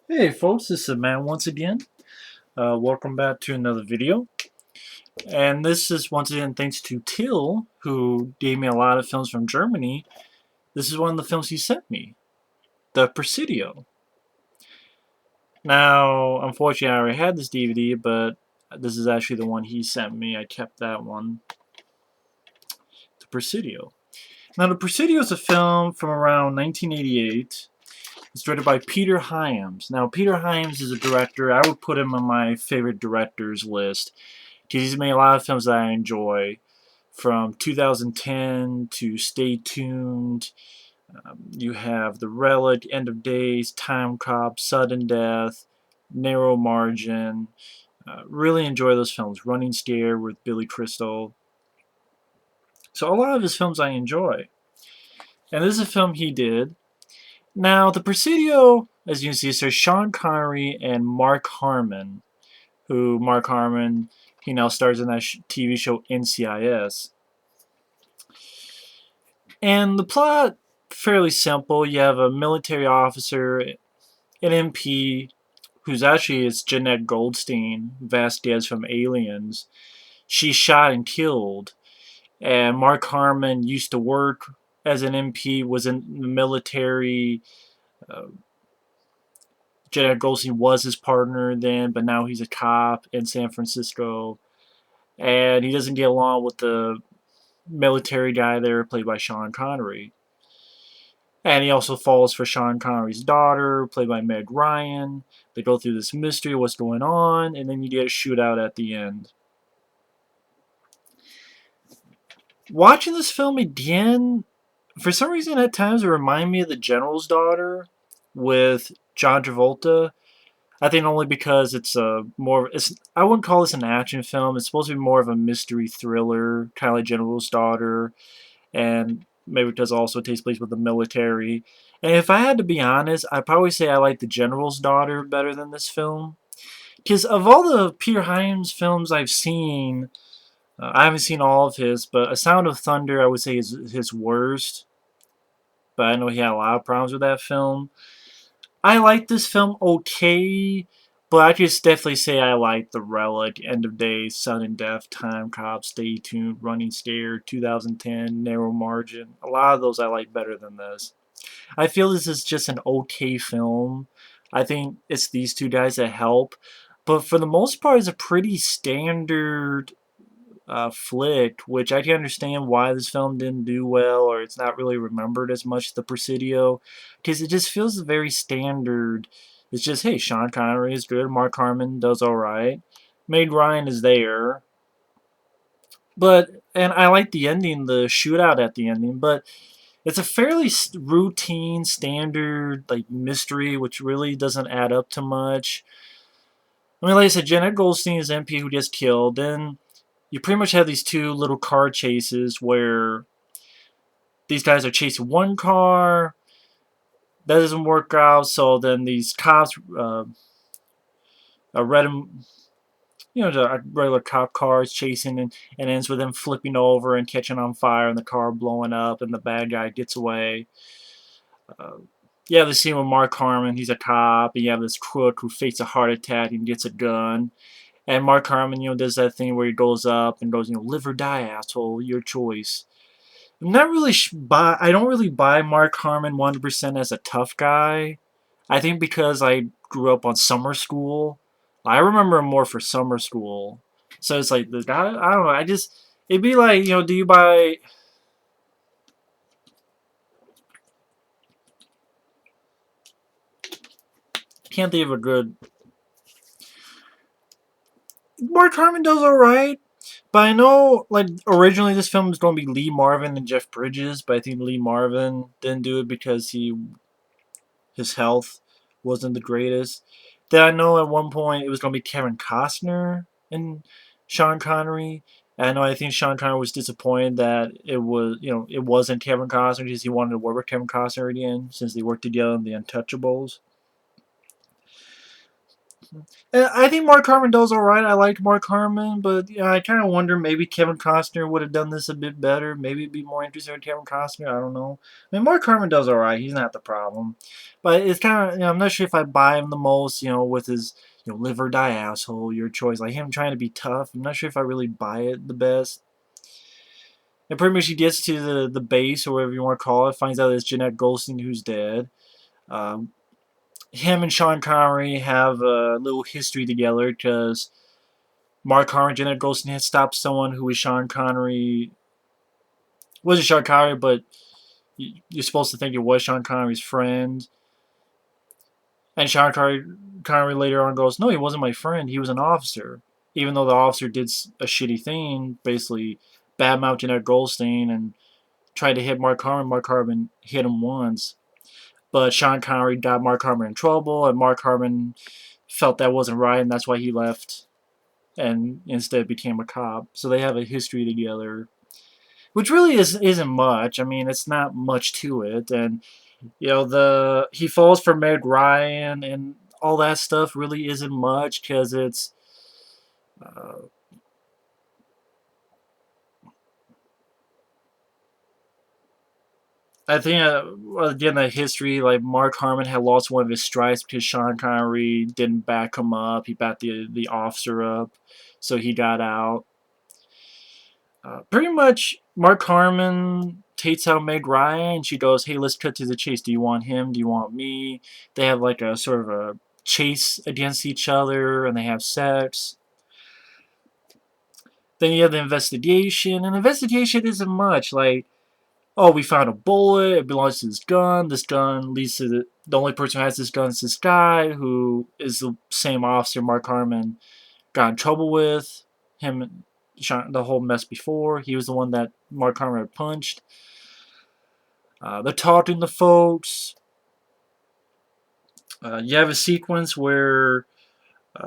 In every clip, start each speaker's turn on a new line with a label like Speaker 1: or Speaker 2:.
Speaker 1: Hey folks, this is Matt once again. Welcome back to another video. And this is once again thanks to Till, who gave me a lot of films from Germany. This is one of the films he sent me, the Presidio. Now, unfortunately, I already had this DVD, but this is actually the one he sent me. I kept that one, the Presidio. Now, the Presidio is a film from around 1988. It's directed by Peter Hyams. Now, Peter Hyams is a director. I would put him on my favorite directors list. He's made a lot of films that I enjoy, from 2010 to Stay Tuned. You have The Relic, End of Days, Time Cop, Sudden Death, Narrow Margin. Really enjoy those films. Running Scare with Billy Crystal. So a lot of his films I enjoy. And this is a film he did. Now, the Presidio, as you can see, says Sean Connery and Mark Harmon, who Mark Harmon, he now stars in that TV show NCIS. And the plot, fairly simple. You have a military officer, an MP, who's actually is Jeanette Goldstein, Vasquez from Aliens. She's shot and killed. And Mark Harmon used to work as an MP, was in the military. Uh, Jeanette Goldstein was his partner then, but now he's a cop in San Francisco. And he doesn't get along with the military guy there, played by Sean Connery. And he also falls for Sean Connery's daughter, played by Meg Ryan. They go through this mystery, what's going on, and then you get a shootout at the end. Watching this film again, for some reason at times it reminded me of The General's Daughter with John Travolta. I think only because it's a more, I wouldn't call this an action film. It's supposed to be more of a mystery thriller, kind of like General's Daughter, and maybe because it also takes place with the military. And if I had to be honest, I'd probably say I like The General's Daughter better than this film. Because of all the Peter Hyams films I've seen, I haven't seen all of his, but A Sound of Thunder I would say is his worst. But I know he had a lot of problems with that film. I like this film okay, but I just definitely say I like The Relic, End of Days, Sudden Death, Time Cop, Stay Tuned, Running Scared, 2010, Narrow Margin. A lot of those I like better than this. I feel this is just an okay film. I think it's these two guys that help, but for the most part, it's a pretty standard flick, which I can understand why this film didn't do well or it's not really remembered as much as the Presidio, because it just feels very standard. It's just, hey, Sean Connery is good, Mark Harmon does alright, Meg Ryan is there, but, and I like the ending, the shootout at the ending, but it's a fairly routine, standard, like, mystery, which really doesn't add up to much. I mean, like I said, Jeanette Goldstein is MP who gets killed, then you pretty much have these two little car chases where these guys are chasing one car, that doesn't work out, so then these cops, red and the regular cop cars chasing and ends with them flipping over and catching on fire and the car blowing up and the bad guy gets away. Uh, you have the scene with Mark Harmon, he's a cop, and you have this crook who fakes a heart attack and gets a gun. And Mark Harmon, does that thing where he goes up and goes, live or die, asshole, your choice. I'm not really I don't really buy Mark Harmon 100% as a tough guy. I think because I grew up on summer school, I remember him more for summer school. So it's like the guy. I don't know. It'd be like do you buy? Can't think of a good. Mark Harmon does all right, but I know like originally this film was going to be Lee Marvin and Jeff Bridges, but I think Lee Marvin didn't do it because his health wasn't the greatest. Then I know at one point it was going to be Kevin Costner and Sean Connery. And I know I think Sean Connery was disappointed that it wasn't Kevin Costner because he wanted to work with Kevin Costner again since they worked together in The Untouchables. I think Mark Harmon does all right. I liked Mark Harmon, but yeah, I kind of wonder maybe Kevin Costner would have done this a bit better. Maybe it'd be more interesting with Kevin Costner. I don't know. I mean, Mark Harmon does all right. He's not the problem, but it's kind of I'm not sure if I buy him the most. With his live or die asshole, your choice. Like him trying to be tough. I'm not sure if I really buy it the best. And pretty much he gets to the base or whatever you want to call it. Finds out it's Jeanette Goldstein who's dead. Um, Him and Sean Connery have a little history together because Mark Harmon and Jeanette Goldstein had stopped someone who was Sean Connery. Wasn't Sean Connery, but you're supposed to think it was Sean Connery's friend. And Connery later on goes, "No, he wasn't my friend. He was an officer." Even though the officer did a shitty thing, basically badmouth Jeanette Goldstein and tried to hit Mark Harmon. Mark Harmon hit him once. But Sean Connery got Mark Harmon in trouble, and Mark Harmon felt that wasn't right, and that's why he left and instead became a cop. So they have a history together, which really isn't much. I mean, it's not much to it, and he falls for Meg Ryan and all that stuff really isn't much because it's. Uh, I think again the history like Mark Harmon had lost one of his stripes because Sean Connery didn't back him up. He backed the officer up, so he got out. Pretty much, Mark Harmon takes out Meg Ryan. And she goes, "Hey, let's cut to the chase. Do you want him? Do you want me?" They have like a sort of a chase against each other, and they have sex. Then you have the investigation, and investigation isn't much. Like, oh, we found a bullet. It belongs to this gun. This gun leads to the only person who has this gun is this guy who is the same officer Mark Harmon got in trouble with. Him, the whole mess before. He was the one that Mark Harmon had punched. They're talking to folks. You have a sequence where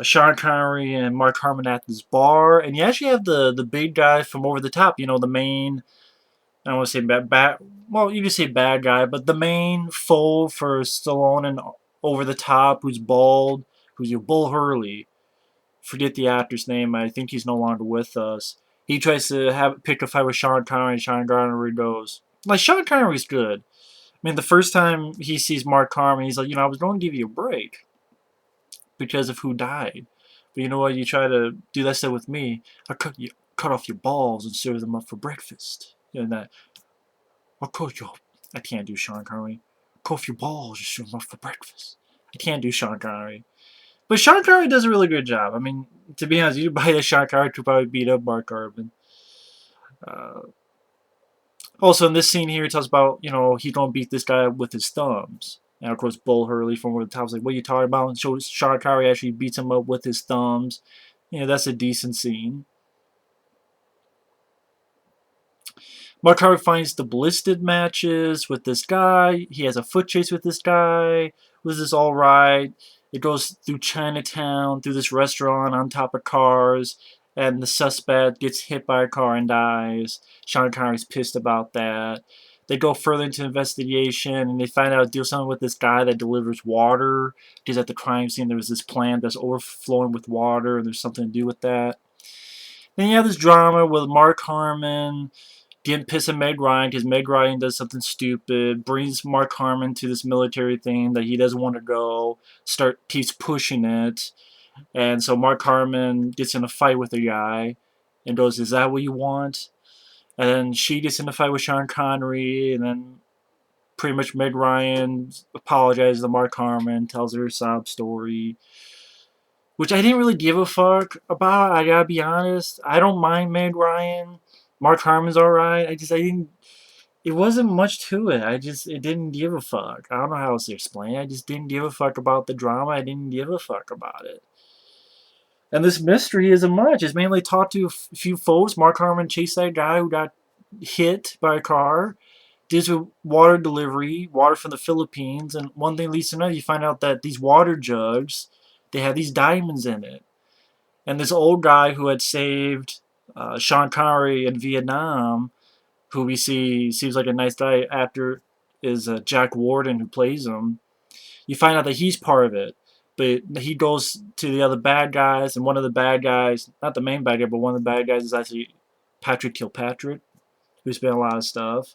Speaker 1: Sean Connery and Mark Harmon at this bar, and you actually have the big guy from Over the Top. The main. I don't want to say bad. Well, you can say bad guy, but the main foe for Stallone and Over the Top, who's bald, who's your Bull Hurley. Forget the actor's name. I think he's no longer with us. He tries to pick a fight with Sean Connery, and Sean Connery goes, like, Sean Connery's good. I mean, the first time he sees Mark Harmon, he's like, I was going to give you a break because of who died. But you know what? You try to do that stuff with me. I cut off your balls and serve them up for breakfast. And that, I'll cut you. I can't do Sean Connery. Cut off your balls and serve them up for breakfast. I can't do Sean Connery. But Sean Connery does a really good job. I mean, to be honest, you buy that Sean Connery to probably beat up Mark Harmon. Uh, Also, in this scene here, he talks about, he's going to beat this guy with his thumbs. And of course, Bull Hurley from Over the Top is like, what are you talking about? And so Sean Connery actually beats him up with his thumbs. That's a decent scene. Mark Harvey finds the ballistic matches with this guy. He has a foot chase with this guy. Was this all right? It goes through Chinatown, through this restaurant on top of cars, and the suspect gets hit by a car and dies. Sean Connery's pissed about that. They go further into investigation, and they find out do something with this guy that delivers water. Because at the crime scene, there was this plant that's overflowing with water, and there's something to do with that. Then you have this drama with Mark Harmon getting pissed at Meg Ryan because Meg Ryan does something stupid, brings Mark Harmon to this military thing that he doesn't want to go, keeps pushing it, and so Mark Harmon gets in a fight with the guy and goes, "Is that what you want?" And then she gets in a fight with Sean Connery, and then pretty much Meg Ryan apologizes to Mark Harmon, tells her a sob story, which I didn't really give a fuck about. I gotta be honest. I don't mind Meg Ryan. Mark Harmon's alright. I didn't. It wasn't much to it. It didn't give a fuck. I don't know how else to explain it. I just didn't give a fuck about the drama. I didn't give a fuck about it. And this mystery isn't much. It's mainly talked to a few folks. Mark Harmon chased that guy who got hit by a car. Did a water delivery, water from the Philippines, and one thing leads to another. You find out that these water jugs, they have these diamonds in it. And this old guy who had saved Sean Connery in Vietnam, who we see seems like a nice guy after, is Jack Warden who plays him. You find out that he's part of it. but he goes to the other bad guys, and one of the bad guys, not the main bad guy, but one of the bad guys is actually Patrick Kilpatrick, who's been in a lot of stuff.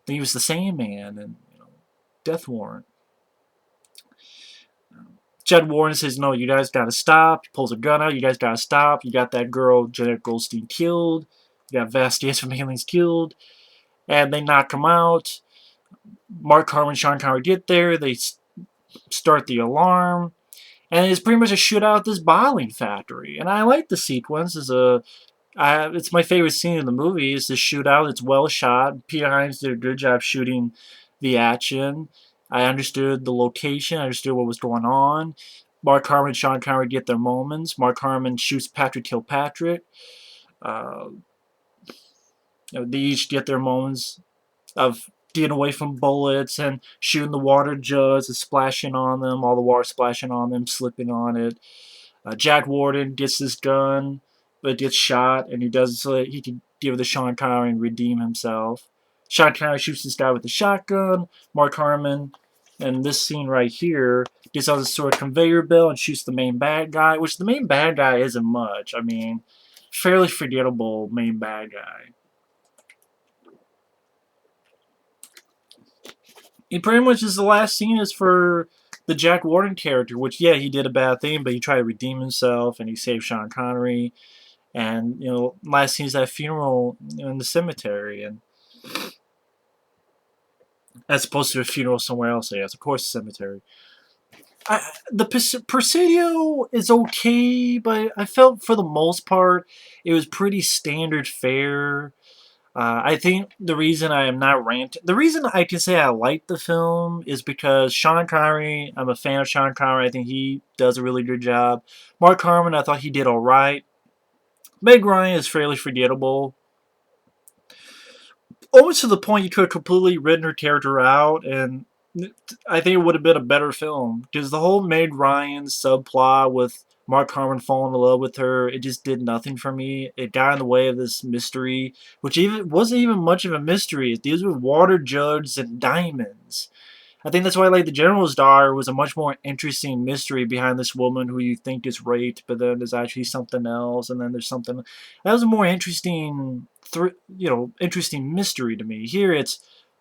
Speaker 1: And he was the Sandman and Death Warrant. Judd Warren says, "No, you guys gotta stop." He pulls a gun out. You guys gotta stop. You got that girl, Janet Goldstein, killed. You got Vasquez from Aliens killed. And they knock him out. Mark Harmon and Sean Connery get there. They start the alarm. And it's pretty much a shootout at this bottling factory. And I like the sequence. It's my favorite scene in the movie. It's the shootout. It's well shot. Peter Hyams did a good job shooting the action. I understood the location. I understood what was going on. Mark Harmon and Sean Connery get their moments. Mark Harmon shoots Patrick Kilpatrick. Uh, they each get their moments of getting away from bullets and shooting the water jugs and splashing on them, all the water splashing on them, slipping on it. Jack Warden gets this gun, but gets shot, and he does it so that he can give it to Sean Connery and redeem himself. Sean Connery shoots this guy with a shotgun. Mark Harmon, and this scene right here, gets on this sort of conveyor belt and shoots the main bad guy, which the main bad guy isn't much. I mean, fairly forgettable main bad guy. He pretty much is the last scene is for the Jack Warden character, which, yeah, he did a bad thing, but he tried to redeem himself, and he saved Sean Connery. And, last scene is that funeral in the cemetery, and as opposed to a funeral somewhere else, I guess. Of course, the cemetery. The Presidio is okay, but I felt for the most part it was pretty standard fare. I think the reason I am not ranting, the reason I can say I like the film is because Sean Connery, I'm a fan of Sean Connery. I think he does a really good job. Mark Harmon, I thought he did alright. Meg Ryan is fairly forgettable. Almost to the point you could have completely written her character out, and I think it would have been a better film. Because the whole Meg Ryan subplot with Mark Harmon falling in love with her, it just did nothing for me. It got in the way of this mystery, which even wasn't even much of a mystery. It deals with water jugs and diamonds. I think that's why, like, The General's Daughter was a much more interesting mystery behind this woman who you think is raped, but then there's actually something else, and then there's something. That was a more interesting, interesting mystery to me. Here, it's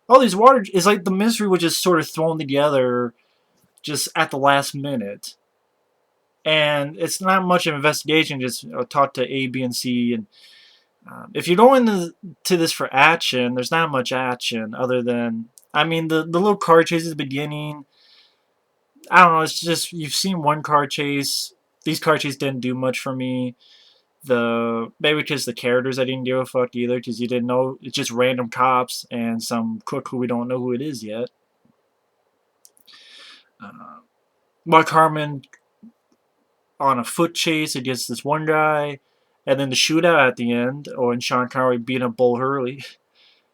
Speaker 1: all these water. It's like the mystery was just sort of thrown together, just at the last minute, and it's not much of an investigation. Just talk to A, B, and C, and if you're going to this for action, there's not much action other than. I mean, the little car chase at the beginning, I don't know, it's just, you've seen one car chase. These car chases didn't do much for me. Maybe because the characters I didn't give a fuck either, because you didn't know, it's just random cops and some cook who we don't know who it is yet. Mark Harmon on a foot chase against this one guy, and then the shootout at the end, or in Sean Connery beating up Bull Hurley.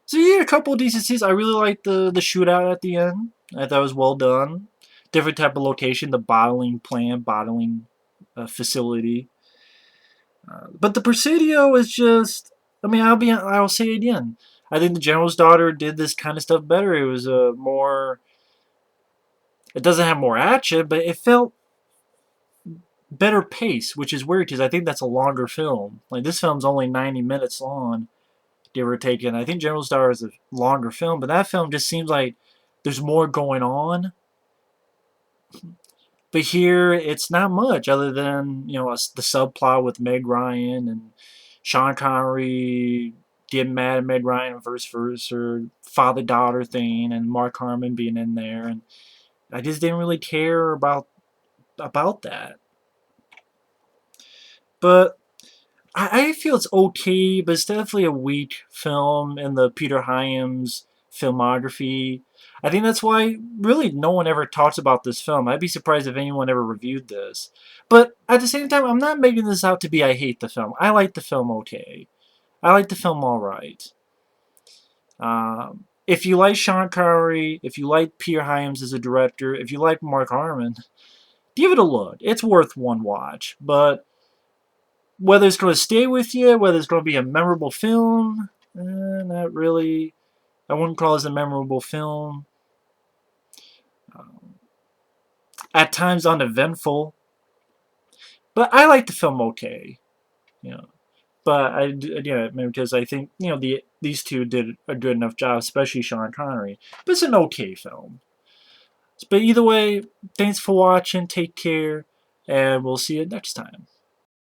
Speaker 1: So yeah, a couple of decent scenes. I really liked the shootout at the end. I thought it was well done. Different type of location, the bottling plant, bottling facility. But the Presidio is just. I mean, I'll say it again. I think the General's Daughter did this kind of stuff better. It was more. It doesn't have more action, but it felt better pace, which is weird because I think that's a longer film. Like, this film's only 90 minutes long, give or take. And I think General Star is a longer film, but that film just seems like there's more going on. But here, it's not much other than, the subplot with Meg Ryan and Sean Connery getting mad at Meg Ryan versus her father-daughter thing, and Mark Harmon being in there. And I just didn't really care about that. But I feel it's okay, but it's definitely a weak film in the Peter Hyams filmography. I think that's why really no one ever talks about this film. I'd be surprised if anyone ever reviewed this. But at the same time, I'm not making this out to be I hate the film. I like the film okay. I like the film alright. If you like Sean Connery, if you like Peter Hyams as a director, if you like Mark Harmon, give it a look. It's worth one watch. But whether it's going to stay with you, whether it's going to be a memorable film, not really. I wouldn't call this a memorable film. At times uneventful, but I like the film okay. You know, but because I think these two did a good enough job, especially Sean Connery. But it's an okay film. But either way, thanks for watching. Take care, and we'll see you next time.